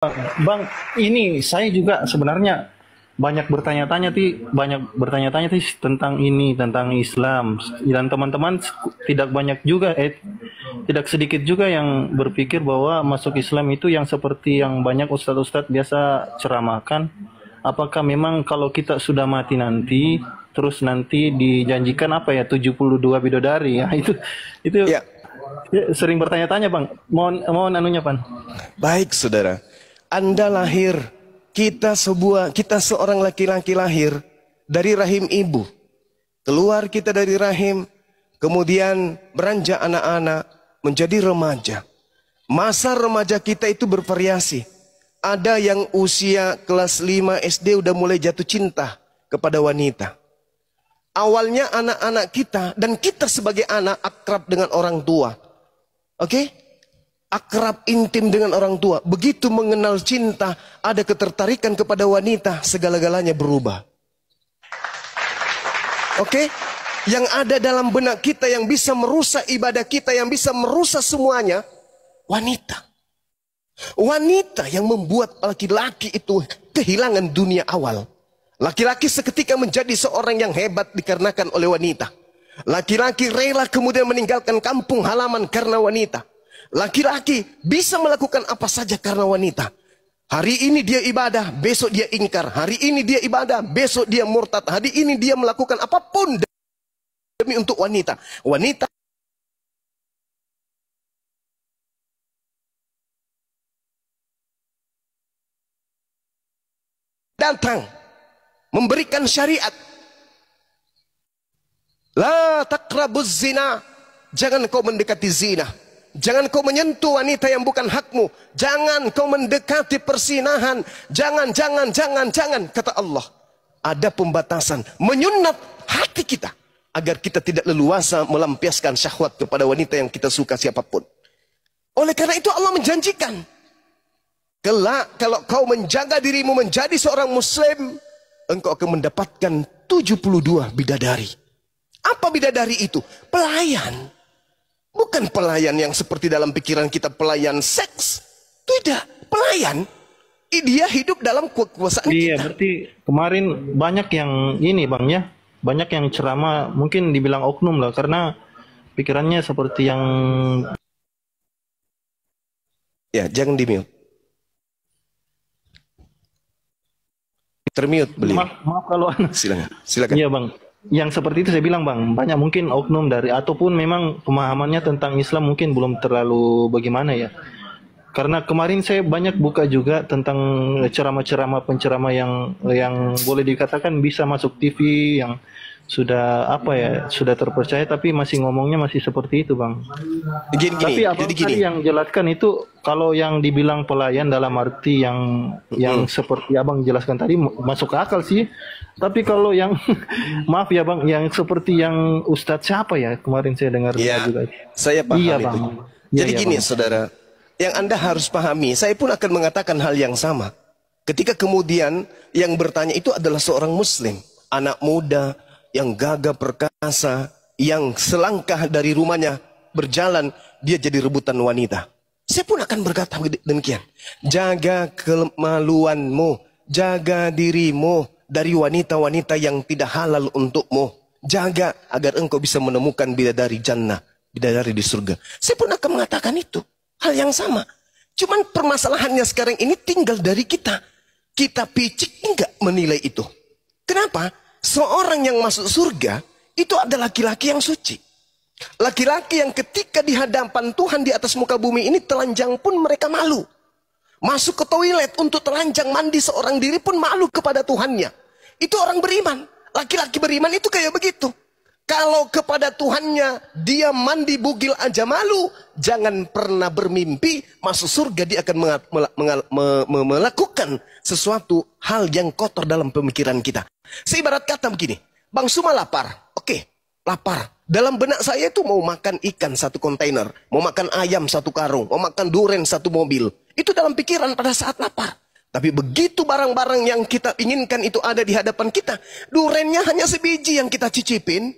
Bang, ini saya juga sebenarnya banyak bertanya-tanya tentang ini, tentang Islam, dan teman-teman tidak banyak juga, tidak sedikit juga yang berpikir bahwa masuk Islam itu yang seperti yang banyak ustadz-ustadz biasa ceramahkan. Apakah memang kalau kita sudah mati nanti, terus nanti dijanjikan apa ya 72 bidadari ya itu Ya, sering bertanya-tanya bang. Mohon anunya pan. baik saudara. Anda lahir, kita seorang laki-laki lahir dari rahim ibu. Keluar kita dari rahim, kemudian beranjak anak-anak, menjadi remaja. Masa remaja kita itu bervariasi. Ada yang usia kelas 5 SD udah mulai jatuh cinta kepada wanita. Awalnya anak-anak kita dan kita sebagai anak akrab dengan orang tua. Oke? Akrab intim dengan orang tua. Begitu mengenal cinta, ada ketertarikan kepada wanita, segala-galanya berubah. Oke? Yang ada dalam benak kita yang bisa merusak ibadah kita, yang bisa merusak semuanya, wanita. Wanita yang membuat laki-laki itu kehilangan dunia awal. Laki-laki seketika menjadi seorang yang hebat dikarenakan oleh wanita. Laki-laki rela kemudian meninggalkan kampung halaman karena wanita. Laki-laki bisa melakukan apa saja karena wanita. Hari ini dia ibadah, besok dia ingkar. Hari ini dia ibadah, besok dia murtad. Hari ini dia melakukan apapun demi untuk wanita. Wanita datang memberikan syariat. La taqrabuz zina. Jangan kau mendekati zina. Jangan kau menyentuh wanita yang bukan hakmu. Jangan kau mendekati persinahan. Jangan. Kata Allah. Ada pembatasan. Menyunat hati kita. Agar kita tidak leluasa melampiaskan syahwat kepada wanita yang kita suka siapapun. Oleh karena itu Allah menjanjikan. Kelak kalau kau menjaga dirimu menjadi seorang muslim. Engkau akan mendapatkan 72 bidadari. Apa bidadari itu? Pelayan. Bukan pelayan yang seperti dalam pikiran kita pelayan seks. Tidak, pelayan. Dia hidup dalam kekuasaan Iya, kita. berarti kemarin banyak yang ini bang ya, banyak yang ceramah mungkin dibilang oknum lah karena pikirannya seperti yang Ya, jangan di mute. Termute beliau. maaf kalau Silakan. iya bang, yang seperti itu saya bilang bang, banyak mungkin oknum dari ataupun memang pemahamannya tentang Islam mungkin belum terlalu bagaimana ya. Karena kemarin saya banyak buka juga tentang ceramah-ceramah penceramah yang boleh dikatakan bisa masuk TV yang sudah apa ya, sudah terpercaya tapi masih ngomongnya masih seperti itu, Bang. Tapi abang Jadi gini. tadi yang jelaskan itu kalau yang dibilang pelayan dalam arti yang seperti abang jelaskan tadi masuk akal sih. Tapi kalau yang maaf ya bang, yang seperti yang Ustadz siapa ya kemarin saya dengar Ya, juga. saya paham Iya itu. bang. Iya Jadi iya gini bang. saudara, yang Anda harus pahami, saya pun akan mengatakan hal yang sama. Ketika kemudian yang bertanya itu adalah seorang muslim, anak muda yang gagah perkasa, yang selangkah dari rumahnya berjalan, dia jadi rebutan wanita. Saya pun akan berkata demikian. Jaga kemaluanmu, jaga dirimu dari wanita-wanita yang tidak halal untukmu. Jaga agar engkau bisa menemukan bidadari jannah, bidadari di surga. Saya pun akan mengatakan itu. Hal yang sama. Cuman permasalahannya sekarang ini tinggal dari kita. Kita picik enggak menilai itu. Kenapa? Seorang yang masuk surga itu adalah laki-laki yang suci. Laki-laki yang ketika di hadapan Tuhan di atas muka bumi ini telanjang pun mereka malu. Masuk ke toilet untuk telanjang mandi seorang diri pun malu kepada Tuhannya. Itu orang beriman. Laki-laki beriman itu kayak begitu. Kalau kepada Tuhannya dia mandi bugil aja malu, jangan pernah bermimpi masuk surga dia akan melakukan sesuatu hal yang kotor dalam pemikiran kita. Seibarat kata begini, Bang Suma lapar, oke, lapar. Dalam benak saya itu mau makan ikan satu kontainer, mau makan ayam satu karung, mau makan durian satu mobil. Itu dalam pikiran pada saat lapar. Tapi begitu barang-barang yang kita inginkan itu ada di hadapan kita, duriannya hanya sebiji yang kita cicipin,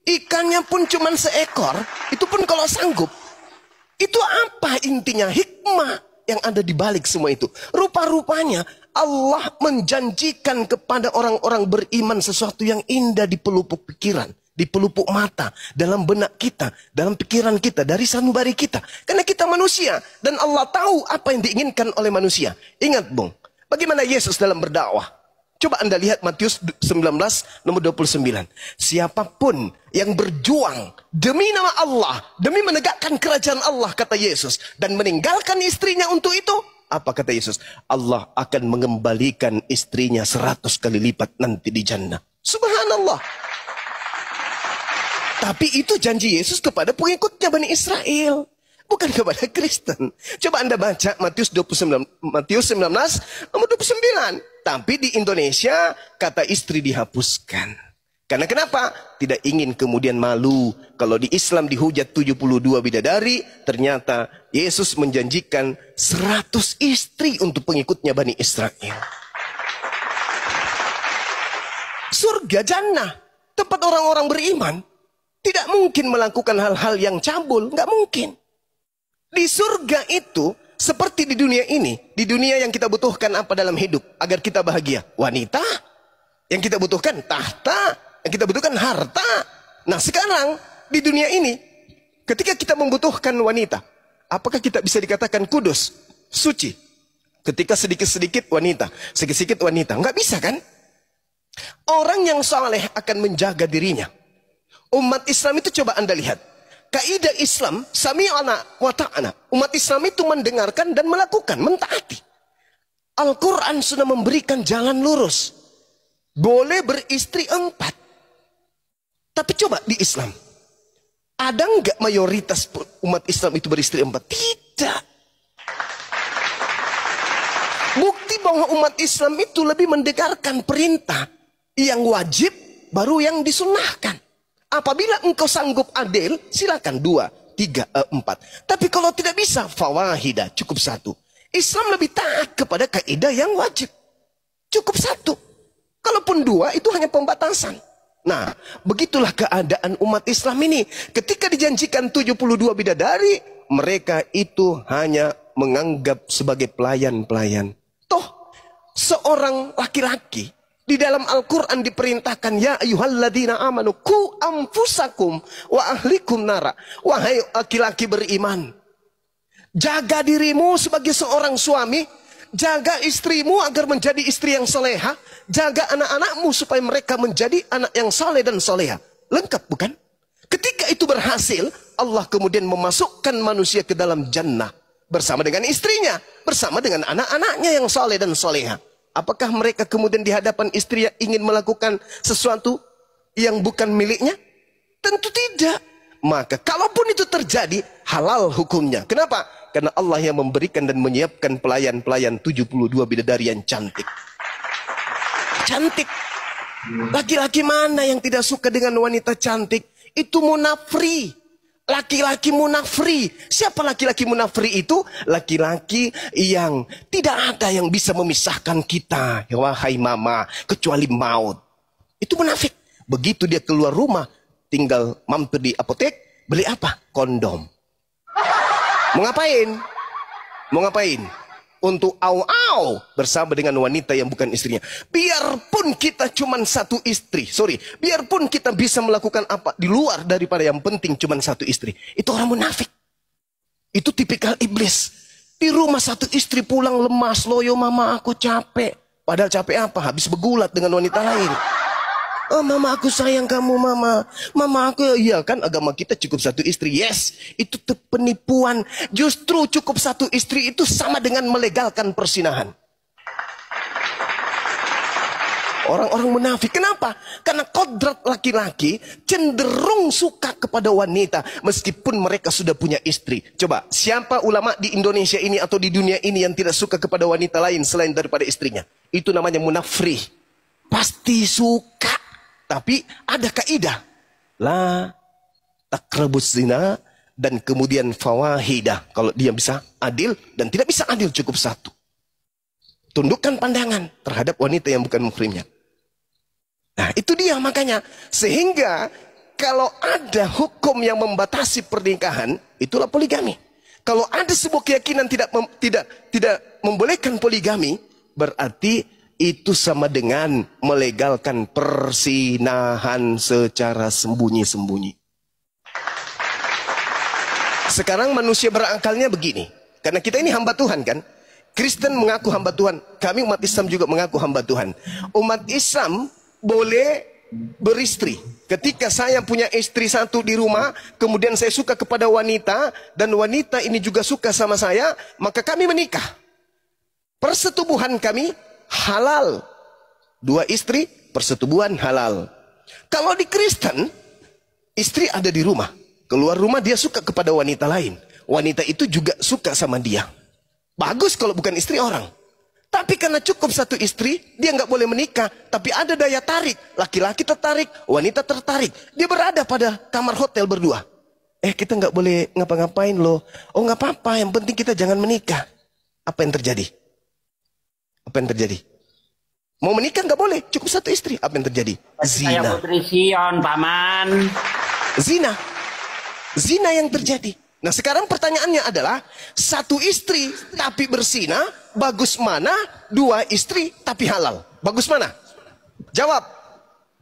ikannya pun cuma seekor, itu pun kalau sanggup. Itu apa intinya? Hikmah. yang ada di balik semua itu? Rupa-rupanya Allah menjanjikan kepada orang-orang beriman sesuatu yang indah di pelupuk pikiran, di pelupuk mata, dalam benak kita, dalam pikiran kita, dari sanubari kita. Karena kita manusia dan Allah tahu apa yang diinginkan oleh manusia. Ingat, Bung, bagaimana Yesus dalam berdakwah? Coba Anda lihat Matius 19 nomor 29. Siapapun yang berjuang demi nama Allah, demi menegakkan kerajaan Allah, kata Yesus, dan meninggalkan istrinya untuk itu, apa kata Yesus? Allah akan mengembalikan istrinya 100 kali lipat nanti di jannah. Subhanallah. Tapi itu janji Yesus kepada pengikutnya Bani Israel, bukan kepada Kristen. Coba Anda baca Matius 19 nomor 29. Tapi di Indonesia kata istri dihapuskan. Karena kenapa? Tidak ingin kemudian malu. Kalau di Islam dihujat 72 bidadari, ternyata Yesus menjanjikan 100 istri untuk pengikutnya Bani Israel. Surga jannah, tempat orang-orang beriman, tidak mungkin melakukan hal-hal yang cabul, nggak mungkin. Di surga itu, seperti di dunia ini, di dunia yang kita butuhkan apa dalam hidup agar kita bahagia? Wanita. Yang kita butuhkan tahta, yang kita butuhkan harta. Nah, sekarang di dunia ini, ketika kita membutuhkan wanita, apakah kita bisa dikatakan kudus, suci? Ketika sedikit-sedikit wanita, sedikit-sedikit wanita, nggak bisa kan? Orang yang saleh akan menjaga dirinya. Umat Islam itu coba Anda lihat. Kaidah Islam, sami'ana wa ta'ana. Umat Islam itu mendengarkan dan melakukan, mentaati. Al-Quran sudah memberikan jalan lurus. Boleh beristri 4. Tapi coba di Islam, ada nggak mayoritas umat Islam itu beristri 4? Tidak. Bukti bahwa umat Islam itu lebih mendengarkan perintah yang wajib, baru yang disunnahkan. Apabila engkau sanggup adil, silakan 2, 3, 4. Tapi kalau tidak bisa, fawahida, cukup 1. Islam lebih taat kepada kaidah yang wajib. Cukup 1. Kalaupun 2, itu hanya pembatasan. Nah, begitulah keadaan umat Islam ini. Ketika dijanjikan 72 bidadari, mereka itu hanya menganggap sebagai pelayan-pelayan. Toh, seorang laki-laki di dalam Al-Quran diperintahkan, ya ayyuhalladzina amanu ku anfusakum wa ahlikum nara. Wahai laki-laki beriman, jaga dirimu sebagai seorang suami, jaga istrimu agar menjadi istri yang soleha, jaga anak-anakmu supaya mereka menjadi anak yang soleh dan soleha. Lengkap bukan? Ketika itu berhasil, Allah kemudian memasukkan manusia ke dalam jannah bersama dengan istrinya, bersama dengan anak-anaknya yang soleh dan soleha. Apakah mereka kemudian di hadapan istri yang ingin melakukan sesuatu yang bukan miliknya? Tentu tidak. Maka kalaupun itu terjadi, halal hukumnya. Kenapa? Karena Allah yang memberikan dan menyiapkan pelayan-pelayan 72 bidadari yang cantik. Cantik. Laki-laki mana yang tidak suka dengan wanita cantik? Itu munafri. Laki-laki munafri. Siapa laki-laki munafri itu? Laki-laki yang tidak ada yang bisa memisahkan kita, wahai mama, kecuali maut. Itu munafik. Begitu dia keluar rumah, tinggal mampir di apotek, beli apa? Kondom. Mau ngapain? Mau ngapain? Untuk au-au bersama dengan wanita yang bukan istrinya. Biarpun kita cuma satu istri, biarpun kita bisa melakukan apa di luar daripada yang penting cuma satu istri, itu orang munafik. Itu tipikal iblis. Di rumah satu istri pulang lemas, loyo mama aku capek. Padahal capek apa? Habis begulat dengan wanita lain. Oh mama aku sayang kamu mama. Mama aku, iya kan agama kita cukup satu istri. Yes, itu penipuan. Justru cukup satu istri itu sama dengan melegalkan persinahan. Orang-orang munafik. Kenapa? Karena kodrat laki-laki cenderung suka kepada wanita meskipun mereka sudah punya istri. Coba, siapa ulama di Indonesia ini atau di dunia ini yang tidak suka kepada wanita lain selain daripada istrinya? Itu namanya munafri. Pasti suka. Tapi ada kaidah. La takrabus zina dan kemudian fawahidah. Kalau dia bisa adil dan tidak bisa adil cukup satu. Tundukkan pandangan terhadap wanita yang bukan muhrimnya. Nah itu dia makanya. Sehingga kalau ada hukum yang membatasi pernikahan, itulah poligami. Kalau ada sebuah keyakinan tidak membolehkan poligami, berarti itu sama dengan melegalkan persinahan secara sembunyi-sembunyi. Sekarang manusia berakalnya begini. Karena kita ini hamba Tuhan kan. Kristen mengaku hamba Tuhan. Kami umat Islam juga mengaku hamba Tuhan. Umat Islam boleh beristri. Ketika saya punya istri satu di rumah, kemudian saya suka kepada wanita, dan wanita ini juga suka sama saya, maka kami menikah. Persetubuhan kami halal. 2 istri, persetubuhan halal. Kalau di Kristen, istri ada di rumah. Keluar rumah dia suka kepada wanita lain. Wanita itu juga suka sama dia. Bagus kalau bukan istri orang. Tapi karena cukup satu istri, dia nggak boleh menikah. Tapi ada daya tarik. Laki-laki tertarik, wanita tertarik. Dia berada pada kamar hotel berdua. Kita nggak boleh ngapa-ngapain loh. Oh nggak apa-apa, yang penting kita jangan menikah. Apa yang terjadi? Apa yang terjadi? Mau menikah nggak boleh, cukup satu istri. Apa yang terjadi? Zina. Saya Putri Sion, Paman. Zina. Zina yang terjadi. Nah sekarang pertanyaannya adalah, satu istri tapi berzina, bagus mana? 2 istri tapi halal, bagus mana? Jawab,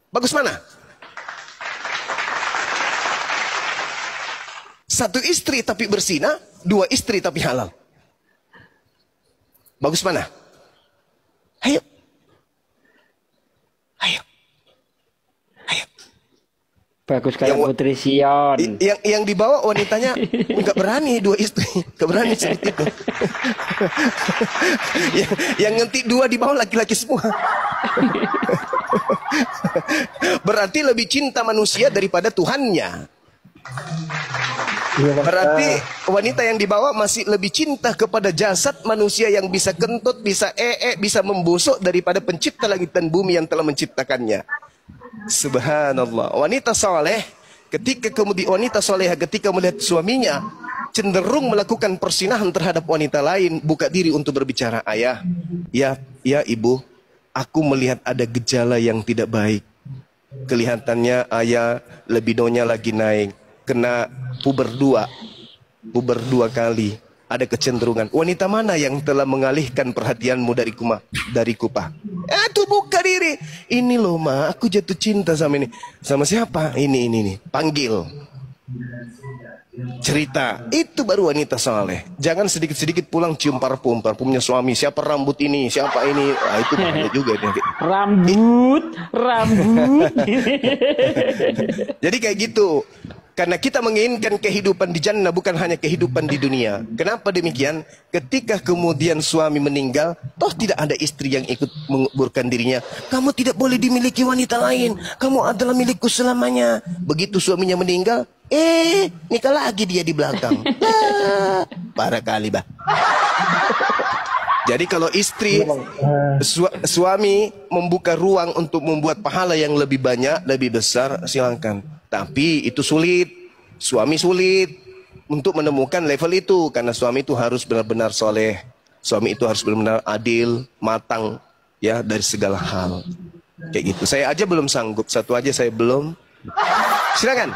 bagus mana? Satu istri tapi berzina, 2 istri tapi halal, bagus mana? Ayo, ayo, ayo. Bagus kayak Putri Sion. Yang dibawa wanitanya nggak berani 2 istri, nggak berani seperti itu. yang ngentik 2 dibawa laki-laki semua. Berarti lebih cinta manusia daripada Tuhannya. Berarti wanita yang dibawa masih lebih cinta kepada jasad manusia yang bisa kentut, bisa bisa membusuk daripada pencipta langit dan bumi yang telah menciptakannya. Subhanallah. Wanita soleh, ketika melihat suaminya cenderung melakukan persinahan terhadap wanita lain, buka diri untuk berbicara, ayah, ya ibu, aku melihat ada gejala yang tidak baik. Kelihatannya ayah libidonya lagi naik, kena puber 2 kali. Ada kecenderungan. Wanita mana yang telah mengalihkan perhatianmu dari kupah? Tuh buka diri. Ini loh ma, aku jatuh cinta sama ini. Sama siapa? Ini. Panggil. Cerita. Itu baru wanita soleh. Jangan sedikit-sedikit pulang cium parfumnya suami. Siapa rambut ini? Siapa ini? Itu bahaya juga. Rambut. Jadi kayak gitu. Karena kita menginginkan kehidupan di jannah, bukan hanya kehidupan di dunia. Kenapa demikian? Ketika kemudian suami meninggal, toh tidak ada istri yang ikut menguburkan dirinya. Kamu tidak boleh dimiliki wanita lain. Kamu adalah milikku selamanya. Begitu suaminya meninggal, nikah lagi dia di belakang. Parah kali, bah. Jadi kalau istri, suami membuka ruang untuk membuat pahala yang lebih banyak, lebih besar, silakan. Tapi itu sulit. Suami sulit untuk menemukan level itu. Karena suami itu harus benar-benar soleh. Suami itu harus benar-benar adil, matang, ya, dari segala hal. Kayak gitu. Saya aja belum sanggup. Satu aja saya belum. Silakan.